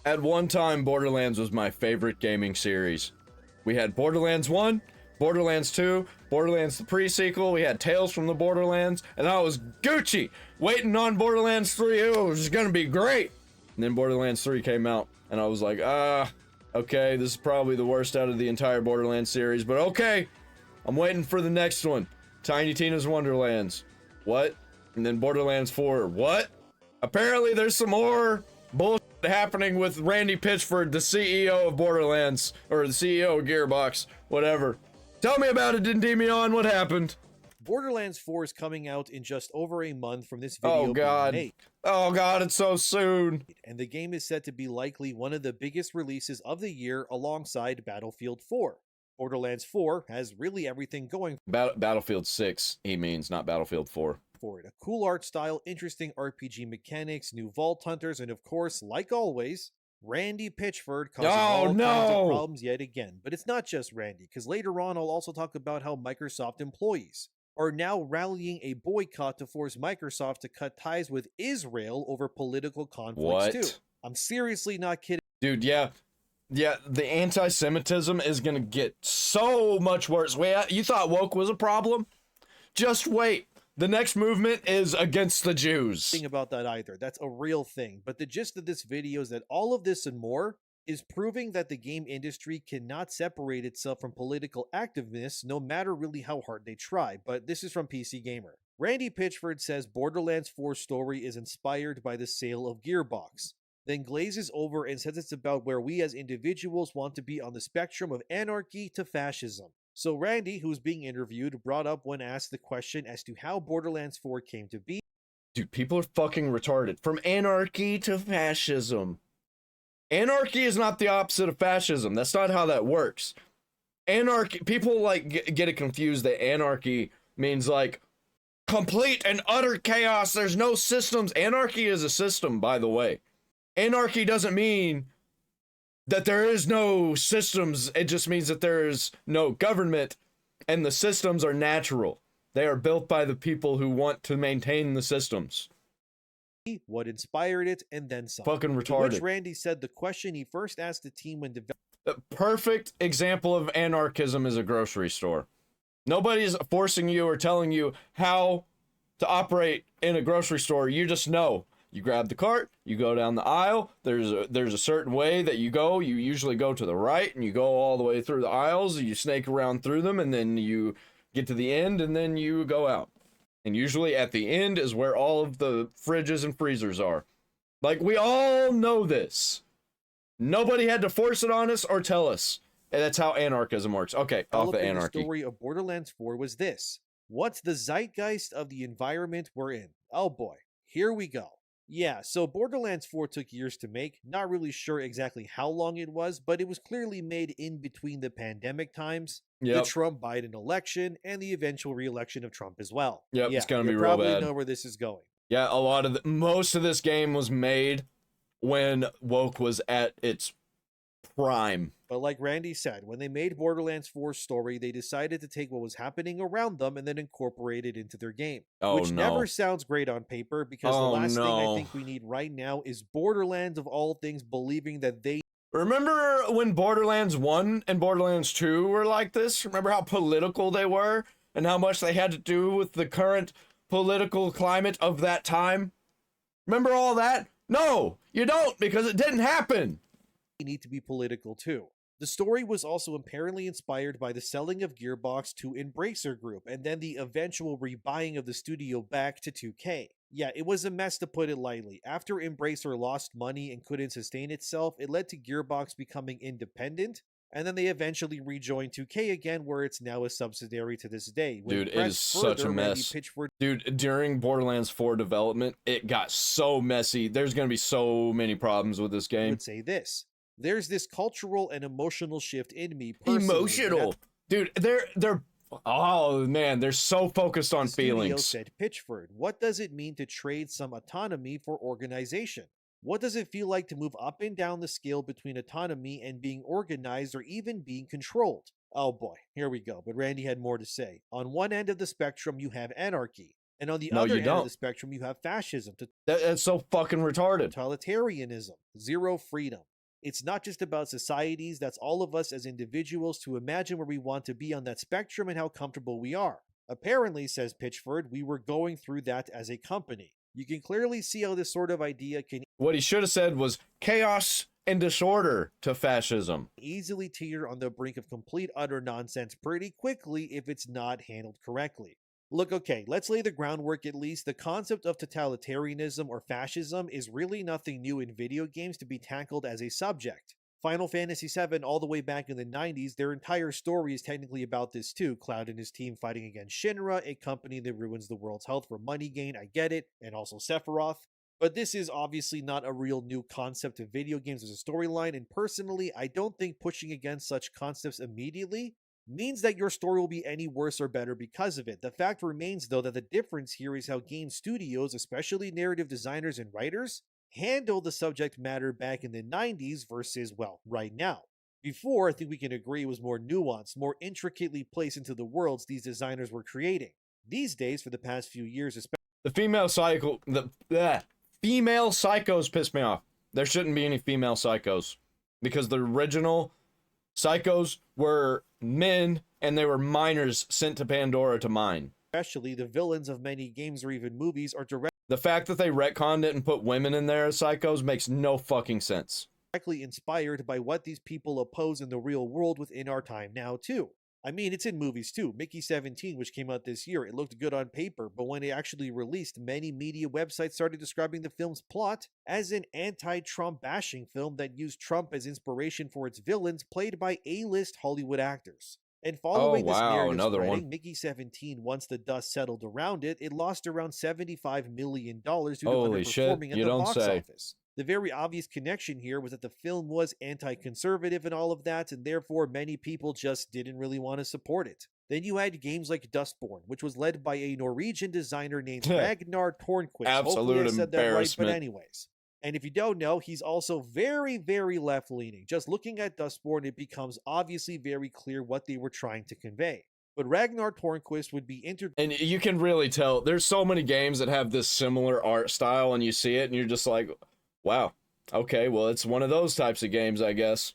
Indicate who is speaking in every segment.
Speaker 1: At one time, Borderlands was my favorite gaming series. We had Borderlands 1, Borderlands 2, Borderlands the pre-sequel, we had Tales from the Borderlands, and I was Gucci, waiting on Borderlands 3, it was gonna be great! And then Borderlands 3 came out, and I was like, okay, this is probably the worst out of the entire Borderlands series, but okay! I'm waiting for the next one. Tiny Tina's Wonderlands. What? And then Borderlands 4, what? Apparently there's some more bullshit happening with Randy Pitchford, the CEO of Borderlands, or the CEO of Gearbox, whatever. Tell me about it, Endymion, what happened?
Speaker 2: Borderlands 4 is coming out in just over a month from this video.
Speaker 1: Oh god. Oh god, it's so soon.
Speaker 2: And the game is said to be likely one of the biggest releases of the year alongside Battlefield 4. Borderlands 4 has really everything going
Speaker 1: Battlefield 6, he means, not Battlefield 4.
Speaker 2: for it. A cool art style, interesting RPG mechanics, new vault hunters, and of course, like always, Randy Pitchford causing all kinds of problems yet again. But it's not just Randy, because later on I'll also talk about how Microsoft employees are now rallying a boycott to force Microsoft to cut ties with Israel over political conflicts too. I'm seriously not kidding.
Speaker 1: Dude, yeah, the anti-Semitism is gonna get so much worse. Wait, you thought woke was a problem? Just wait. The next movement is against the Jews.
Speaker 2: Thing about that either. That's a real thing. But the gist of this video is that all of this and more is proving that the game industry cannot separate itself from political activists no matter really how hard they try. But this is from PC Gamer. Randy Pitchford says Borderlands 4 story is inspired by the sale of Gearbox, then glazes over and says it's about where we as individuals want to be on the spectrum of anarchy to fascism. So Randy, who's being interviewed, brought up when asked the question as to how Borderlands 4 came to be.
Speaker 1: Dude, people are fucking retarded. From anarchy to fascism. Anarchy is not the opposite of fascism. That's not how that works. Anarchy, people like get it confused that anarchy means like complete and utter chaos. There's no systems. Anarchy is a system, by the way. Anarchy doesn't mean that there is no systems. It just means that there is no government and the systems are natural. They are built by the people who want to maintain the systems.
Speaker 2: What inspired it, and then some.
Speaker 1: Fucking retarded.
Speaker 2: To which Randy said the question he first asked the team when developing.
Speaker 1: The perfect example of anarchism is a grocery store. Nobody's forcing you or telling you how to operate in a grocery store. You just know. You grab the cart, you go down the aisle, there's a certain way that you go. You usually go to the right, and you go all the way through the aisles, you snake around through them, and then you get to the end, and then you go out. And usually at the end is where all of the fridges and freezers are. Like, we all know this. Nobody had to force it on us or tell us. And that's how anarchism works. Okay, off the anarchy.
Speaker 2: The story of Borderlands 4 was this. What's the zeitgeist of the environment we're in? Oh boy, here we go. Yeah, so Borderlands 4 took years to make. Not really sure exactly how long it was, but it was clearly made in between the pandemic times, the Trump-Biden election, and the eventual re-election of Trump as well.
Speaker 1: Yep,
Speaker 2: yeah,
Speaker 1: it's gonna be real bad.
Speaker 2: You probably know where this is going.
Speaker 1: Yeah, most of this game was made when woke was at its prime.
Speaker 2: But like Randy said, when they made Borderlands 4 story, they decided to take what was happening around them and then incorporate it into their game. Which never sounds great on paper, because the last thing I think we need right now is Borderlands of all things believing that they...
Speaker 1: Remember when Borderlands 1 and Borderlands 2 were like this? Remember how political they were? And how much they had to do with the current political climate of that time? Remember all that? No, you don't, because it didn't happen.
Speaker 2: Need to be political too. The story was also apparently inspired by the selling of Gearbox to Embracer Group, and then the eventual rebuying of the studio back to 2K. Yeah, it was a mess, to put it lightly. After Embracer lost money and couldn't sustain itself, it led to Gearbox becoming independent, and then they eventually rejoined 2K again, where it's now a subsidiary to this day.
Speaker 1: Dude, it is such a mess. Dude, during Borderlands 4 development, it got so messy. There's gonna be so many problems with this game.
Speaker 2: I would say this. There's this cultural and emotional shift in me personally.
Speaker 1: Emotional? Dude, they're oh man, they're so focused on feelings.
Speaker 2: Said Pitchford, what does it mean to trade some autonomy for organization? What does it feel like to move up and down the scale between autonomy and being organized or even being controlled? Oh boy, here we go. But Randy had more to say. On one end of the spectrum, you have anarchy. And on the other end of the spectrum, you have fascism.
Speaker 1: That's so fucking retarded.
Speaker 2: Totalitarianism. Zero freedom. It's not just about societies, that's all of us as individuals to imagine where we want to be on that spectrum and how comfortable we are. Apparently, says Pitchford, we were going through that as a company. You can clearly see how this sort of idea can
Speaker 1: What he should have said was chaos and disorder to fascism.
Speaker 2: easily teeter on the brink of complete utter nonsense pretty quickly if it's not handled correctly. Look, okay, let's lay the groundwork at least. The concept of totalitarianism or fascism is really nothing new in video games to be tackled as a subject. Final Fantasy VII, all the way back in the 90s, their entire story is technically about this too. Cloud and his team fighting against Shinra, a company that ruins the world's health for money gain, I get it, and also Sephiroth. But this is obviously not a real new concept of video games as a storyline, and personally, I don't think pushing against such concepts immediately means that your story will be any worse or better because of it. The fact remains, though, that the difference here is how game studios, especially narrative designers and writers, handle the subject matter back in the 90s versus, well, right now. Before, I think we can agree it was more nuanced, more intricately placed into the worlds these designers were creating. These days, for the past few years, especially
Speaker 1: The female psychos piss me off. There shouldn't be any female psychos because the original psychos were men and they were minors sent to Pandora to mine.
Speaker 2: the villains of many games or even movies are
Speaker 1: The fact that they retconned it and put women in there as psychos makes no fucking sense.
Speaker 2: directly inspired by what these people oppose in the real world within our time now too. I mean, it's in movies too. Mickey 17, which came out this year, it looked good on paper, but when it actually released, many media websites started describing the film's plot as an anti-Trump bashing film that used Trump as inspiration for its villains played by A-list Hollywood actors. And following this narrative spreading, Mickey 17, once the dust settled around it, it lost around $75 million due to underperforming at the box office. The very obvious connection here was that the film was anti-conservative and all of that, and therefore many people just didn't really want to support it. Then you had games like Dustborn, which was led by a Norwegian designer named Ragnar Tornquist. Hopefully I said that right, but anyways. And if you don't know, he's also very, very left-leaning. Just looking at Dustborn, it becomes obviously very clear what they were trying to convey. But Ragnar Tornquist would be
Speaker 1: And you can really tell, there's so many games that have this similar art style, and you see it, and you're just like, wow, okay, well, it's one of those types of games, I guess.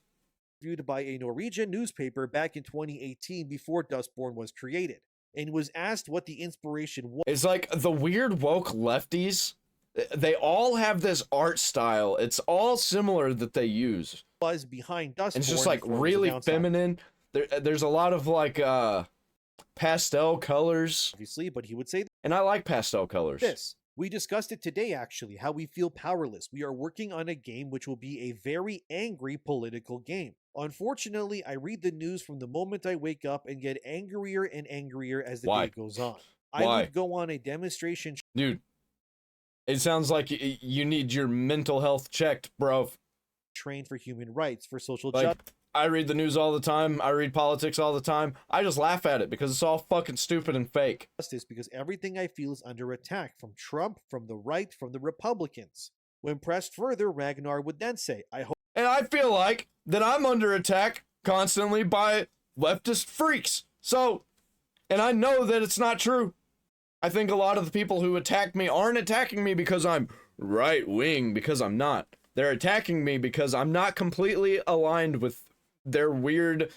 Speaker 2: Viewed by a Norwegian newspaper back in 2018 before Dustborn was created, and was asked what the inspiration was.
Speaker 1: It's like the weird woke lefties, they all have this art style. It's all similar that they use.
Speaker 2: Was behind Dustborn.
Speaker 1: It's just like really feminine. There's a lot of like pastel colors.
Speaker 2: Obviously, but he would say,
Speaker 1: and I like pastel colors.
Speaker 2: We discussed it today, actually, how we feel powerless. We are working on a game which will be a very angry political game. Unfortunately, I read the news from the moment I wake up and get angrier and angrier as the day goes on. I would go on a demonstration.
Speaker 1: Dude, it sounds like you need your mental health checked, bro.
Speaker 2: Trained for human rights, for social justice.
Speaker 1: I read the news all the time. I read politics all the time. I just laugh at it because it's all fucking stupid and fake.
Speaker 2: Because everything I feel is under attack from Trump, from the right, from the Republicans. When pressed further, Ragnar would then say, I hope.
Speaker 1: And I feel like that I'm under attack constantly by leftist freaks. So, and I know that it's not true. I think a lot of the people who attack me aren't attacking me because I'm right wing, because I'm not. They're attacking me because I'm not completely aligned with their weird,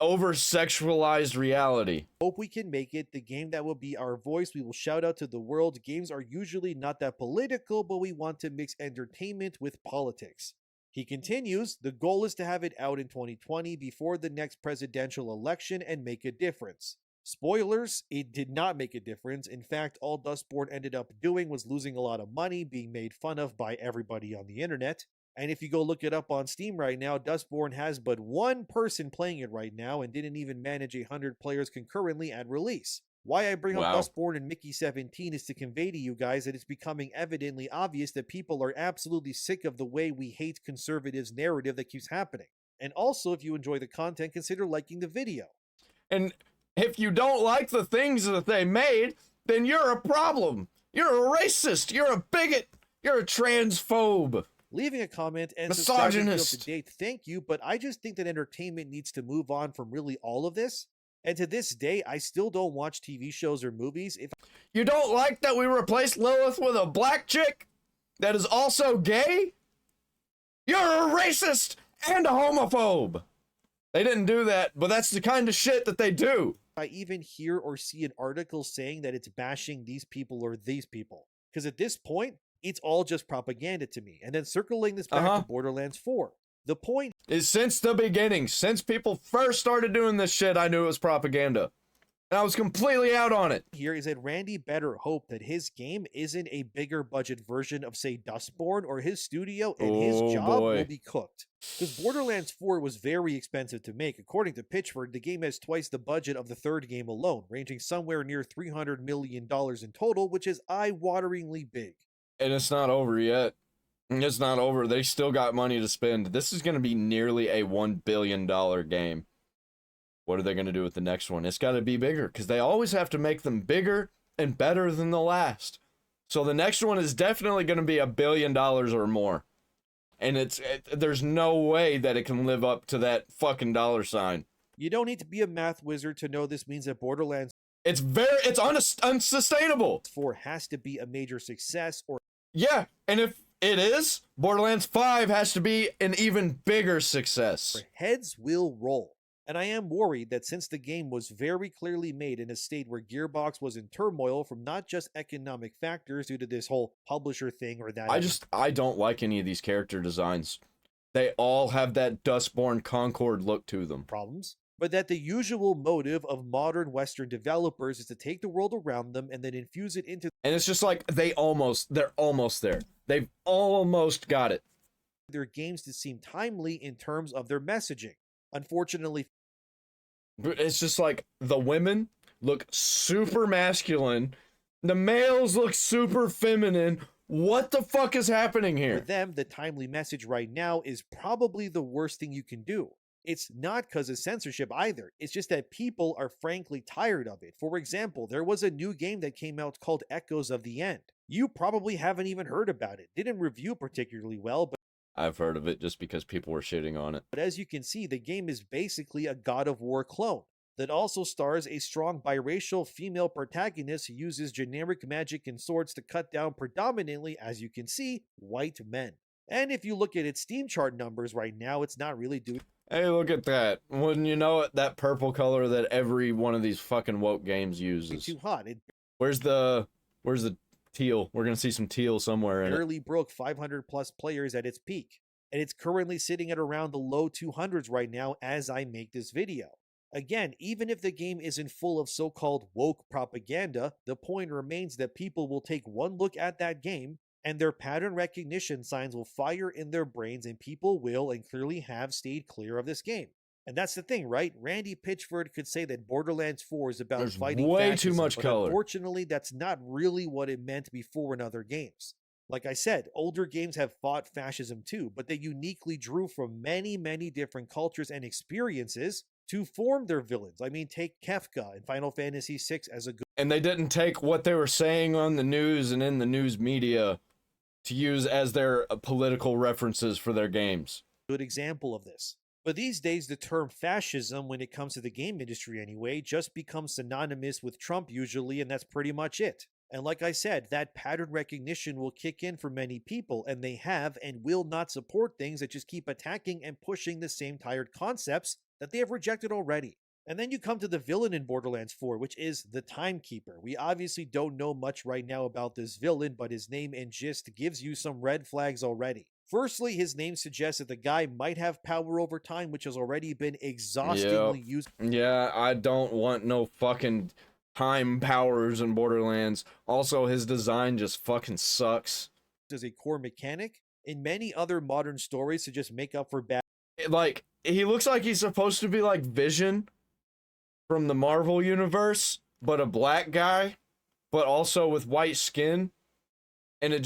Speaker 1: over-sexualized reality.
Speaker 2: Hope we can make it the game that will be our voice. We will shout out to the world. Games are usually not that political, but we want to mix entertainment with politics. He continues, the goal is to have it out in 2020 before the next presidential election and make a difference. Spoilers, it did not make a difference. In fact, all Dustborn ended up doing was losing a lot of money, being made fun of by everybody on the internet. And if you go look it up on Steam right now, Dustborn has but one person playing it right now and didn't even manage 100 players concurrently at release. Why I bring up Dustborn and Mickey 17 is to convey to you guys that it's becoming evidently obvious that people are absolutely sick of the way we hate conservatives' narrative that keeps happening. And also, if you enjoy the content, consider liking the video.
Speaker 1: And if you don't like the things that they made, then you're a problem. You're a racist. You're a bigot. You're a transphobe.
Speaker 2: Leaving a comment and subscribing to date, thank you, but I just think that entertainment needs to move on from really all of this. And to this day, I still don't watch TV shows or movies. If
Speaker 1: you don't like that we replaced Lilith with a black chick that is also gay? You're a racist! and a homophobe. They didn't do that, but that's the kind of shit that they do.
Speaker 2: I even hear or see an article saying that it's bashing these people or these people. Because at this point, it's all just propaganda to me. And then circling this back to Borderlands 4. The point
Speaker 1: is, since the beginning, since people first started doing this shit, I knew it was propaganda. And I was completely out on it.
Speaker 2: Here is that Randy better hope that his game isn't a bigger budget version of, say, Dustborn, or his studio and his job will be cooked. Because Borderlands 4 was very expensive to make. According to Pitchford, the game has twice the budget of the third game alone, ranging somewhere near $300 million in total, which is eye-wateringly big.
Speaker 1: And it's not over yet. It's not over. They still got money to spend. This is going to be nearly a $1 billion game. What are they going to do with the next one? It's got to be bigger, because they always have to make them bigger and better than the last. So the next one is definitely going to be $1 billion or more. And there's no way that it can live up to that fucking dollar sign.
Speaker 2: You don't need to be a math wizard to know this means that Borderlands
Speaker 1: it's unsustainable.
Speaker 2: 4 has to be a major success, or
Speaker 1: yeah, and if it is, Borderlands 5 has to be an even bigger success.
Speaker 2: Heads will roll. And I am worried that since the game was very clearly made in a state where Gearbox was in turmoil from not just economic factors due to this whole publisher thing or that.
Speaker 1: I don't like any of these character designs. They all have that Dustborn Concord look to them.
Speaker 2: Problems. But that the usual motive of modern Western developers is to take the world around them and then infuse it into.
Speaker 1: And it's just like they're almost there. They've almost got it.
Speaker 2: Their games to seem timely in terms of their messaging. Unfortunately,
Speaker 1: it's just like the women look super masculine, the males look super feminine. What the fuck is happening here?
Speaker 2: For them, the timely message right now is probably the worst thing you can do. It's not because of censorship either. It's just that people are frankly tired of it. For example, there was a new game that came out called Echoes of the End. You probably haven't even heard about it. Didn't review particularly well, but
Speaker 1: I've heard of it just because people were shitting on it.
Speaker 2: But as you can see, the game is basically a God of War clone that also stars a strong biracial female protagonist who uses generic magic and swords to cut down predominantly, as you can see, white men. And if you look at its Steam chart numbers right now, it's not really doing.
Speaker 1: Hey, look at that. Wouldn't you know it? That purple color that every one of these fucking woke games uses.
Speaker 2: Too hot.
Speaker 1: Where's the teal? We're gonna see some teal somewhere in it.
Speaker 2: Barely broke 500 plus players at its peak, and it's currently sitting at around the low 200s right now as I make this video. Again, even if the game isn't full of so-called woke propaganda, the point remains that people will take one look at that game and their pattern recognition signs will fire in their brains, and people will and clearly have stayed clear of this game. And that's the thing, right? Randy Pitchford could say that Borderlands 4 is about fighting
Speaker 1: way
Speaker 2: fascism,
Speaker 1: too much
Speaker 2: but
Speaker 1: color.
Speaker 2: Unfortunately, that's not really what it meant before in other games. Like I said, older games have fought fascism too, but they uniquely drew from many, many different cultures and experiences to form their villains. I mean, take Kefka in Final Fantasy VI as a good.
Speaker 1: And they didn't take what they were saying on the news and in the news media to use as their political references for their games.
Speaker 2: Good example of this. But these days, the term fascism, when it comes to the game industry anyway, just becomes synonymous with Trump usually, and that's pretty much it. And like I said, that pattern recognition will kick in for many people, and they have and will not support things that just keep attacking and pushing the same tired concepts that they have rejected already. And then you come to the villain in Borderlands 4, which is the Timekeeper. We obviously don't know much right now about this villain, but his name and gist gives you some red flags already. Firstly, his name suggests that the guy might have power over time, which has already been exhaustingly used.
Speaker 1: Yeah, I don't want no fucking time powers in Borderlands. Also, his design just fucking sucks.
Speaker 2: As a core mechanic in many other modern stories to just make up for bad.
Speaker 1: Like, he looks like he's supposed to be like Vision from the Marvel universe, but a black guy, but also with white skin, and it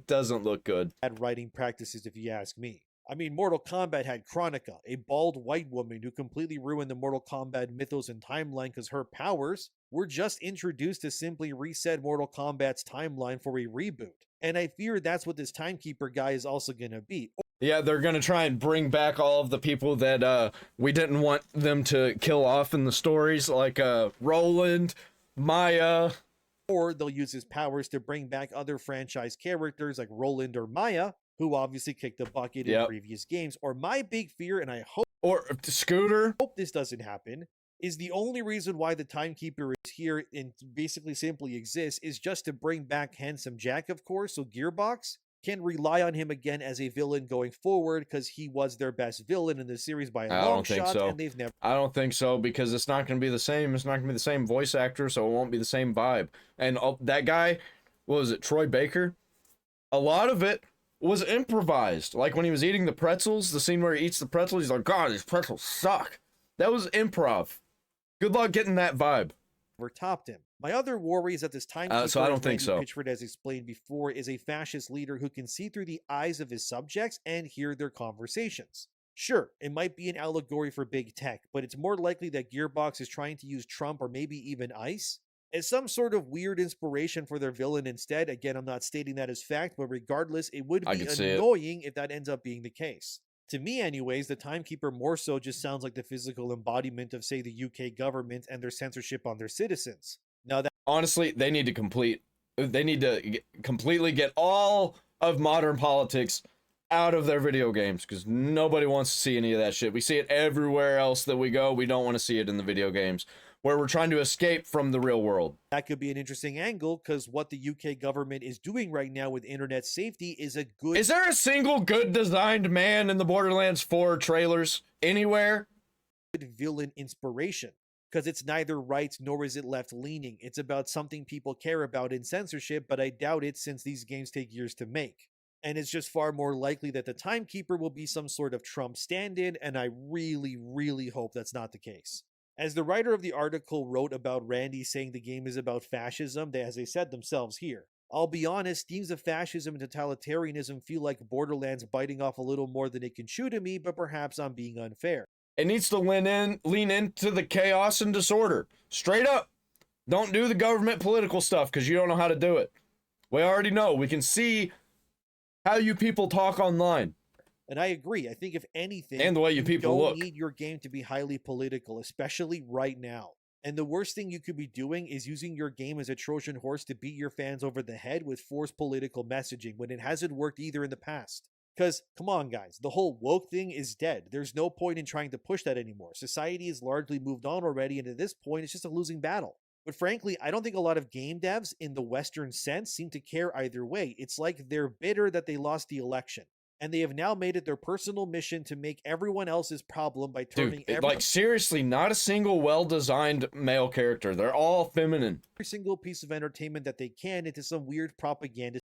Speaker 1: doesn't look good.
Speaker 2: Bad writing practices, if you ask me. I mean, Mortal Kombat had Chronica, a bald white woman who completely ruined the Mortal Kombat mythos and timeline because her powers were just introduced to simply reset Mortal Kombat's timeline for a reboot. And I fear that's what this Timekeeper guy is also going to be.
Speaker 1: Yeah, they're going to try and bring back all of the people that we didn't want them to kill off in the stories, like Roland, Maya.
Speaker 2: Or they'll use his powers to bring back other franchise characters like Roland or Maya, who obviously kicked the bucket in previous games. Or my big fear, and I hope
Speaker 1: Scooter.
Speaker 2: This doesn't happen, is the only reason why the Timekeeper is here and basically simply exists is just to bring back Handsome Jack, of course, so Gearbox can rely on him again as a villain going forward, because he was their best villain in the series by a long shot, and they've never...
Speaker 1: I don't think so, because it's not going to be the same. It's not going to be the same voice actor, so it won't be the same vibe. And that guy, what was it, Troy Baker? A lot of it was improvised. Like when he was eating the pretzels, the scene where he eats the pretzels, he's like, God, these pretzels suck. That was improv. Good luck getting that vibe.
Speaker 2: Topped him. My other worry is that this Timekeeper,
Speaker 1: so I don't think so.
Speaker 2: Pitchford, as explained before, is a fascist leader who can see through the eyes of his subjects and hear their conversations. Sure, it might be an allegory for big tech, but it's more likely that Gearbox is trying to use Trump or maybe even ICE as some sort of weird inspiration for their villain instead. Again, I'm not stating that as fact, but regardless, it would be annoying if that ends up being the case. To me anyways, the Timekeeper more so just sounds like the physical embodiment of, say, the UK government and their censorship on their citizens. Now that...
Speaker 1: Honestly, they need to completely get all of modern politics out of their video games, because nobody wants to see any of that shit. We see it everywhere else that we go. We don't want to see it in the video games, where we're trying to escape from the real world.
Speaker 2: That could be an interesting angle, because what the UK government is doing right now with internet safety is a good...
Speaker 1: Is there a single good designed man in the Borderlands 4 trailers anywhere?
Speaker 2: Villain inspiration, because it's neither right nor is it left leaning. It's about something people care about in censorship, but I doubt it since these games take years to make. And it's just far more likely that the Timekeeper will be some sort of Trump stand-in, and I really, really hope that's not the case. As the writer of the article wrote about Randy saying the game is about fascism, as they said themselves here, I'll be honest, themes of fascism and totalitarianism feel like Borderlands biting off a little more than it can chew to me, but perhaps I'm being unfair.
Speaker 1: It needs to lean into the chaos and disorder. Straight up. Don't do the government political stuff, because you don't know how to do it. We already know. We can see how you people talk online.
Speaker 2: And I agree. I think if anything,
Speaker 1: and the way you people
Speaker 2: don't need your game to be highly political, especially right now. And the worst thing you could be doing is using your game as a Trojan horse to beat your fans over the head with forced political messaging when it hasn't worked either in the past. Because, come on guys, the whole woke thing is dead. There's no point in trying to push that anymore. Society has largely moved on already, and at this point, it's just a losing battle. But frankly, I don't think a lot of game devs in the Western sense seem to care either way. It's like they're bitter that they lost the election, and they have now made it their personal mission to make everyone else's problem by turning
Speaker 1: like seriously, not a single well-designed male character. They're all feminine.
Speaker 2: Every single piece of entertainment that they can into some weird propaganda.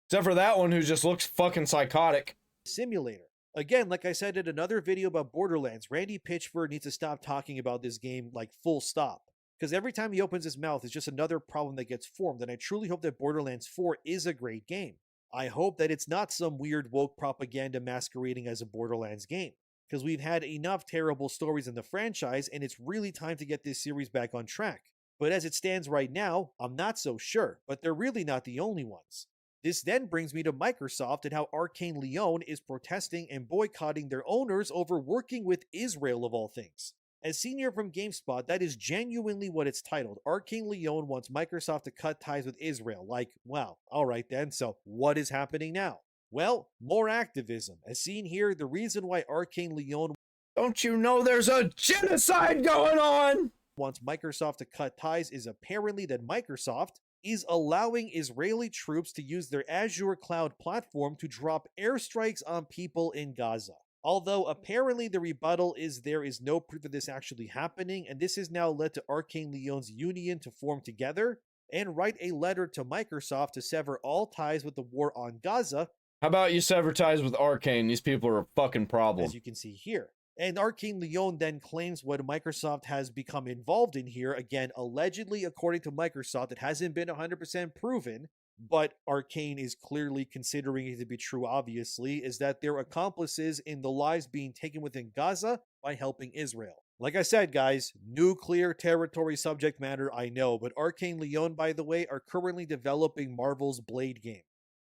Speaker 1: Except for that one who just looks fucking psychotic.
Speaker 2: Simulator. Again, like I said in another video about Borderlands, Randy Pitchford needs to stop talking about this game like full stop. Because every time he opens his mouth, it's just another problem that gets formed, and I truly hope that Borderlands 4 is a great game. I hope that it's not some weird woke propaganda masquerading as a Borderlands game, because we've had enough terrible stories in the franchise, and it's really time to get this series back on track. But as it stands right now, I'm not so sure, but they're really not the only ones. This then brings me to Microsoft and how Arcane Leon is protesting and boycotting their owners over working with Israel of all things. As seen here from GameSpot, that is genuinely what it's titled. Arcane Leon wants Microsoft to cut ties with Israel. Like, wow, alright then, so what is happening now? Well, more activism. As seen here, the reason why Arcane Leon...
Speaker 1: Don't you know there's a genocide going on?
Speaker 2: ...wants Microsoft to cut ties is apparently that Microsoft is allowing Israeli troops to use their Azure cloud platform to drop airstrikes on people in Gaza. Although apparently the rebuttal is there is no proof of this actually happening, and this has now led to Arcane Leon's union to form together and write a letter to Microsoft to sever all ties with the war on Gaza.
Speaker 1: How about you sever ties with Arcane? These people are a fucking problem.
Speaker 2: As you can see here. And Arcane Leon then claims what Microsoft has become involved in here, again, allegedly according to Microsoft, it hasn't been 100% proven, but Arcane is clearly considering it to be true, obviously, is that they're accomplices in the lives being taken within Gaza by helping Israel. Like I said, guys, nuclear territory subject matter, I know, but Arcane Leon, by the way, are currently developing Marvel's Blade game.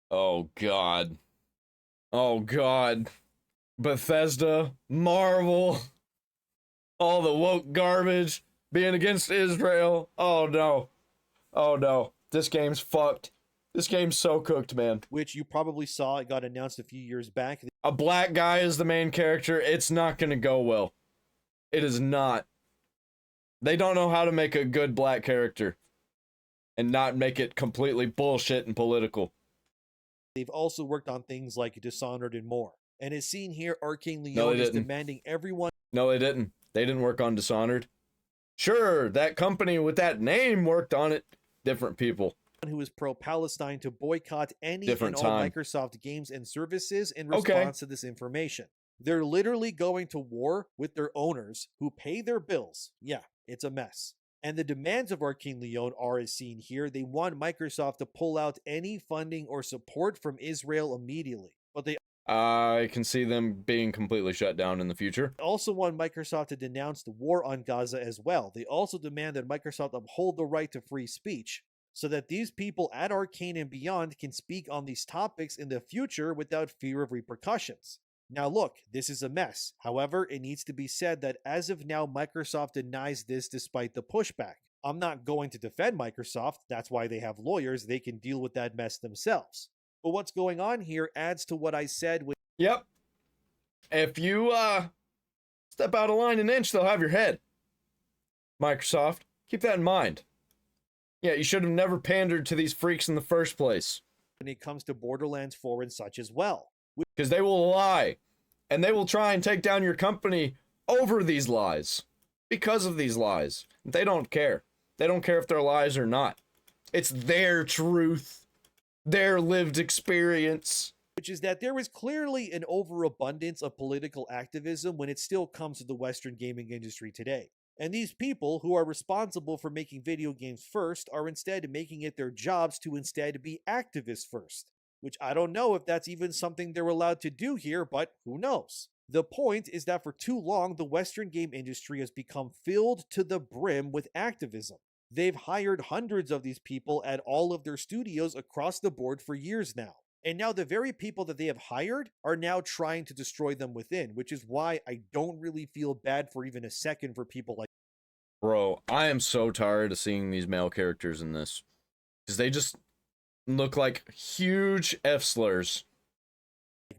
Speaker 1: Oh, God. Oh, God. Bethesda, Marvel, all the woke garbage, being against Israel. Oh, no. Oh, no. This game's fucked. This game's so cooked, man.
Speaker 2: which you probably saw. It got announced a few years back.
Speaker 1: A black guy is the main character. It's not gonna go well. It is not. They don't know how to make a good black character and not make it completely bullshit and political.
Speaker 2: They've also worked on things like Dishonored and more. And as seen here, Arcane
Speaker 1: No,
Speaker 2: Leon
Speaker 1: they
Speaker 2: is
Speaker 1: didn't.
Speaker 2: demanding everyone
Speaker 1: No, they didn't. They didn't work on Dishonored. Sure, that company with that name worked on it. Different people.
Speaker 2: who is pro-Palestine to boycott any
Speaker 1: Different
Speaker 2: and all
Speaker 1: time.
Speaker 2: Microsoft games and services in
Speaker 1: Okay.
Speaker 2: response to this information. They're literally going to war with their owners who pay their bills. Yeah, it's a mess. And the demands of Arcane Leon are as seen here. They want Microsoft to pull out any funding or support from Israel immediately. But they
Speaker 1: I can see them being completely shut down in the future.
Speaker 2: also want Microsoft to denounce the war on Gaza as well. They also demand that Microsoft uphold the right to free speech, so that these people at Arcane and beyond can speak on these topics in the future without fear of repercussions. Now look, this is a mess. However, it needs to be said that as of now, Microsoft denies this despite the pushback. I'm not going to defend Microsoft, that's why they have lawyers, they can deal with that mess themselves. But what's going on here adds to what I said with
Speaker 1: Yep. If you step out of line an inch, they'll have your head. Microsoft, keep that in mind. Yeah, you should have never pandered to these freaks in the first place.
Speaker 2: when it comes to Borderlands 4 and such as well.
Speaker 1: Because they will lie. And they will try and take down your company over these lies. Because of these lies. They don't care. They don't care if they're lies or not. It's their truth. Their lived experience.
Speaker 2: Which is that there is clearly an overabundance of political activism when it still comes to the Western gaming industry today. And these people who are responsible for making video games first are instead making it their jobs to instead be activists first. Which I don't know if that's even something they're allowed to do here, but who knows? The point is that for too long, the Western game industry has become filled to the brim with activism. They've hired hundreds of these people at all of their studios across the board for years now. And now the very people that they have hired are now trying to destroy them within, which is why I don't really feel bad for even a second for people like
Speaker 1: Bro, I am so tired of seeing these male characters in this. Because they just look like huge F-slurs.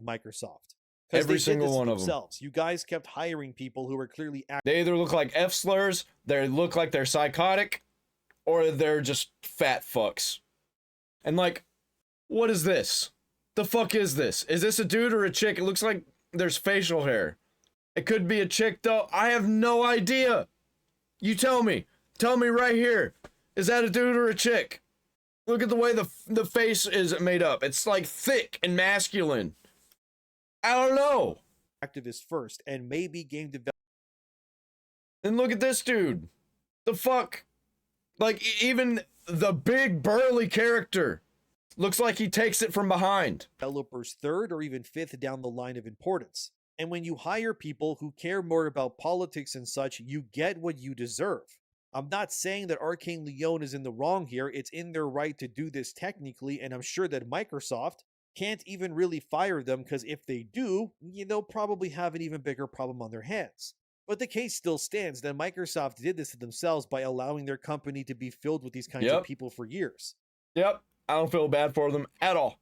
Speaker 2: Microsoft. 'Cause
Speaker 1: Every
Speaker 2: they did
Speaker 1: single
Speaker 2: this
Speaker 1: one of them.
Speaker 2: themselves. You guys kept hiring people who were clearly
Speaker 1: They either look like F-slurs, they look like they're psychotic, or they're just fat fucks. And like, what is this? The fuck is this? Is this a dude or a chick? It looks like there's facial hair. It could be a chick though. I have no idea. You tell me. Tell me right here. Is that a dude or a chick? Look at the way the face is made up. It's like thick and masculine. I don't know.
Speaker 2: activists first and maybe game developers.
Speaker 1: And look at this dude. The fuck? Like, even the big burly character looks like he takes it from behind.
Speaker 2: Developers third or even fifth down the line of importance. And when you hire people who care more about politics and such, you get what you deserve. I'm not saying that Arcane Leon is in the wrong here. It's in their right to do this technically, and I'm sure that Microsoft can't even really fire them, because if they do, they'll probably have an even bigger problem on their hands. But the case still stands that Microsoft did this to themselves by allowing their company to be filled with these kinds of people for years.
Speaker 1: Yep. I don't feel bad for them at all.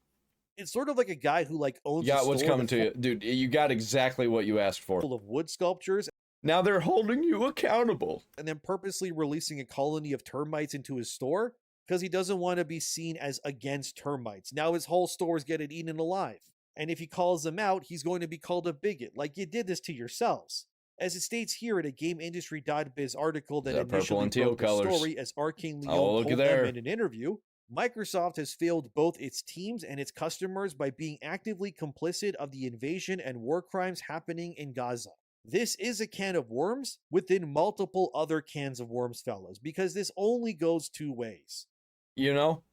Speaker 2: It's sort of like a guy who owns
Speaker 1: Yeah,
Speaker 2: a
Speaker 1: what's
Speaker 2: store
Speaker 1: coming to you? Dude, you got exactly what you asked for.
Speaker 2: full of wood sculptures
Speaker 1: Now they're holding you accountable.
Speaker 2: and then purposely releasing a colony of termites into his store because he doesn't want to be seen as against termites. Now his whole store is getting eaten alive. And if he calls them out, he's going to be called a bigot. Like, you did this to yourselves. As it states here in a GameIndustry.biz article that
Speaker 1: That purple
Speaker 2: initially
Speaker 1: and teal
Speaker 2: broke the
Speaker 1: colors.
Speaker 2: story as Arcane Leon
Speaker 1: Oh,
Speaker 2: told
Speaker 1: looky
Speaker 2: them
Speaker 1: there.
Speaker 2: in an interview, Microsoft has failed both its teams and its customers by being actively complicit of the invasion and war crimes happening in Gaza. This is a can of worms within multiple other cans of worms, fellas, because this only goes two ways.
Speaker 1: You know,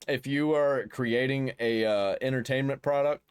Speaker 1: if you are creating a entertainment product,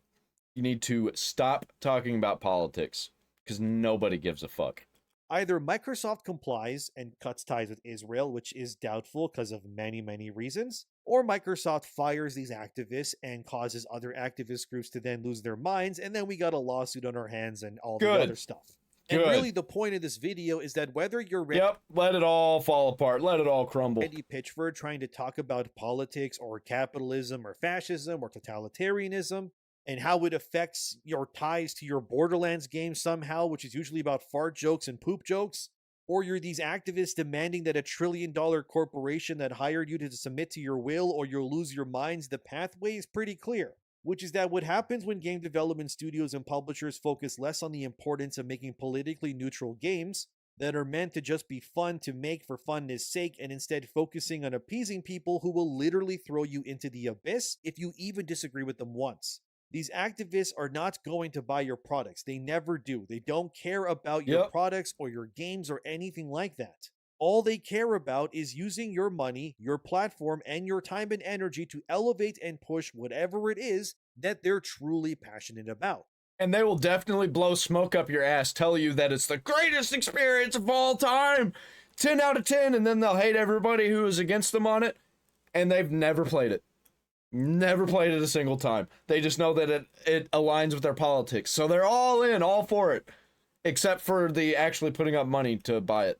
Speaker 1: you need to stop talking about politics because nobody gives a fuck.
Speaker 2: Either Microsoft complies and cuts ties with Israel, which is doubtful because of many, many reasons, or Microsoft fires these activists and causes other activist groups to then lose their minds, and then we got a lawsuit on our hands and all the
Speaker 1: Good.
Speaker 2: other stuff. And
Speaker 1: Good.
Speaker 2: really the point of this video is that whether you're
Speaker 1: Yep, let it all fall apart. Let it all crumble.
Speaker 2: Randy Pitchford trying to talk about politics or capitalism or fascism or totalitarianism and how it affects your ties to your Borderlands game somehow, which is usually about fart jokes and poop jokes, or you're these activists demanding that $1 trillion corporation that hired you to submit to your will or you'll lose your minds, the pathway is pretty clear. Which is that what happens when game development studios and publishers focus less on the importance of making politically neutral games that are meant to just be fun to make for funness sake and instead focusing on appeasing people who will literally throw you into the abyss if you even disagree with them once. These activists are not going to buy your products. They never do. They don't care about your products or your games or anything like that. All they care about is using your money, your platform, and your time and energy to elevate and push whatever it is that they're truly passionate about.
Speaker 1: And they will definitely blow smoke up your ass, tell you that it's the greatest experience of all time, 10 out of 10, and then they'll hate everybody who is against them on it, and they've never played it. Never played it a single time. They just know that it aligns with their politics. So they're all in, all for it, except for the actually putting up money to buy it.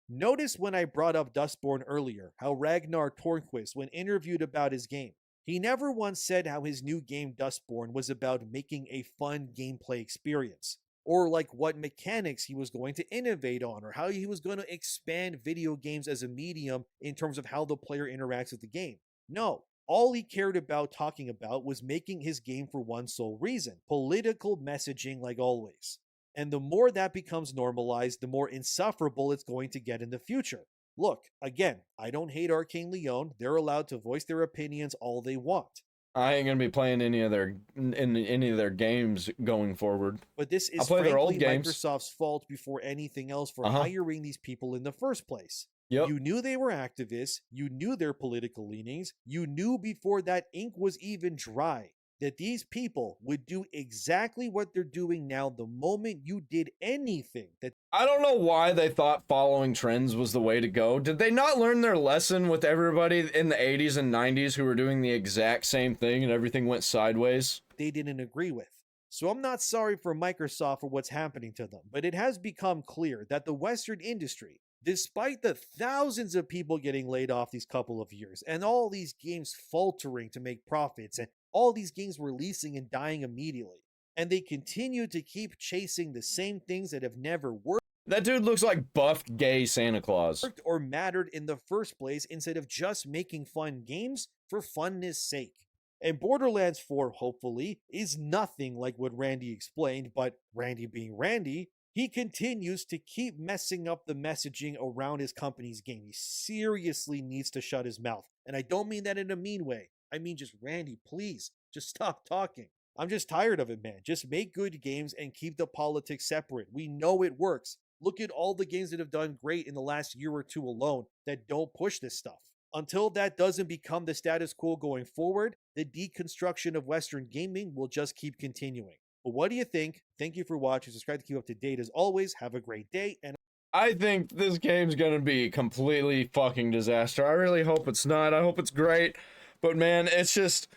Speaker 2: Notice when I brought up Dustborn earlier, how Ragnar Tornquist, when interviewed about his game, he never once said how his new game Dustborn was about making a fun gameplay experience, or like what mechanics he was going to innovate on, or how he was going to expand video games as a medium in terms of how the player interacts with the game. No, all he cared about talking about was making his game for one sole reason: political messaging, like always. And the more that becomes normalized, the more insufferable it's going to get in the future. Look, again, I don't hate Arcane Leon. They're allowed to voice their opinions all they want.
Speaker 1: I ain't gonna be playing any of their games going forward.
Speaker 2: But this is frankly Microsoft's fault before anything else for hiring these people in the first place.
Speaker 1: Yep.
Speaker 2: You knew they were activists. You knew their political leanings. You knew before that ink was even dry that these people would do exactly what they're doing now the moment you did anything that...
Speaker 1: I don't know why they thought following trends was the way to go. Did they not learn their lesson with everybody in the 80s and 90s who were doing the exact same thing and everything went sideways?
Speaker 2: They didn't agree with. So I'm not sorry for Microsoft for what's happening to them, but it has become clear that the Western industry, despite the thousands of people getting laid off these couple of years and all these games faltering to make profits and all these games releasing and dying immediately, and they continue to keep chasing the same things that have never worked.
Speaker 1: That dude looks like buffed gay Santa Claus.
Speaker 2: Or mattered in the first place instead of just making fun games for funness sake. And Borderlands 4, hopefully, is nothing like what Randy explained, but Randy being Randy, he continues to keep messing up the messaging around his company's game. He seriously needs to shut his mouth. And I don't mean that in a mean way. I mean, just Randy, please, just stop talking. I'm just tired of it, man. Just make good games and keep the politics separate. We know it works. Look at all the games that have done great in the last year or two alone that don't push this stuff. Until that doesn't become the status quo going forward, the deconstruction of Western gaming will just keep continuing. But what do you think? Thank you for watching. Subscribe to keep up to date. As always, have a great day. And
Speaker 1: I think this game's gonna be completely fucking disaster. I really hope it's not. I hope it's great. But man, it's just,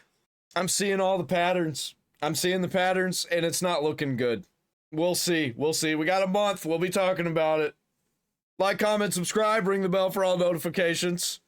Speaker 1: I'm seeing all the patterns. I'm seeing the patterns, and it's not looking good. We'll see. We'll see. We got a month. We'll be talking about it. Like, comment, subscribe, ring the bell for all notifications.